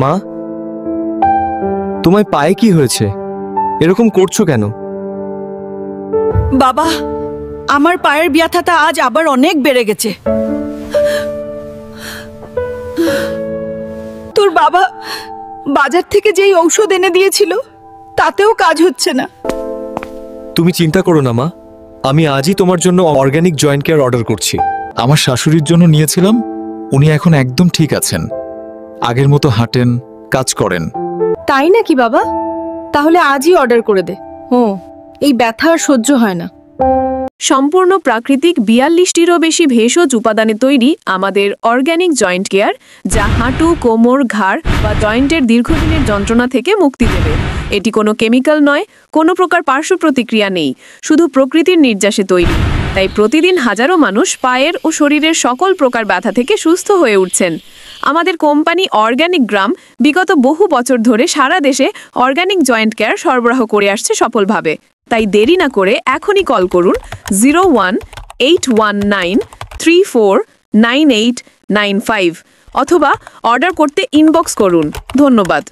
মা, তোমার পায়ে কি হয়েছে? এরকম করছো কেন? বাবা, আমার পায়ের ব্যথাটা আজ আবার অনেক বেড়ে গেছে। তোর বাবা বাজার থেকে যেই ঔষধ এনে দিয়েছিল তাতেও কাজ হচ্ছে না। তুমি চিন্তা করো না মা, আমি আজই তোমার জন্য অর্গানিক জয়েন্ট কেয়ার অর্ডার করছি। আমার শাশুড়ির জন্য নিয়েছিলাম, উনি এখন একদম ঠিক আছেন, আগের মতো হাঁটেন, কাজ করেন। তাই নাকি বাবা? তাহলে আজই অর্ডার করে দে। এই ব্যথা আর সহ্য হয় না। সম্পূর্ণ প্রাকৃতিক ৪২টিরও বেশি ভেষজ উপাদানে তৈরি আমাদের অর্গানিক জয়েন্ট কেয়ার, যা হাঁটু, কোমর, ঘাড় বা জয়েন্টের দীর্ঘদিনের যন্ত্রণা থেকে মুক্তি দেবে। এটি কোনো কেমিক্যাল নয়, কোনো প্রকার পার্শ্ব প্রতিক্রিয়া নেই, শুধু প্রকৃতির নির্যাসে তৈরি। তাই প্রতিদিন হাজারো মানুষ পায়ের ও শরীরের সকল প্রকার ব্যথা থেকে সুস্থ হয়ে উঠছেন। আমাদের কোম্পানি অর্গানিক গ্রাম বিগত বহু বছর ধরে সারা দেশে অর্গানিক জয়েন্ট কেয়ার সরবরাহ করে আসছে সফলভাবে। তাই দেরি না করে এখনই কল করুন 018193498995 অথবা অর্ডার করতে ইনবক্স করুন। ধন্যবাদ।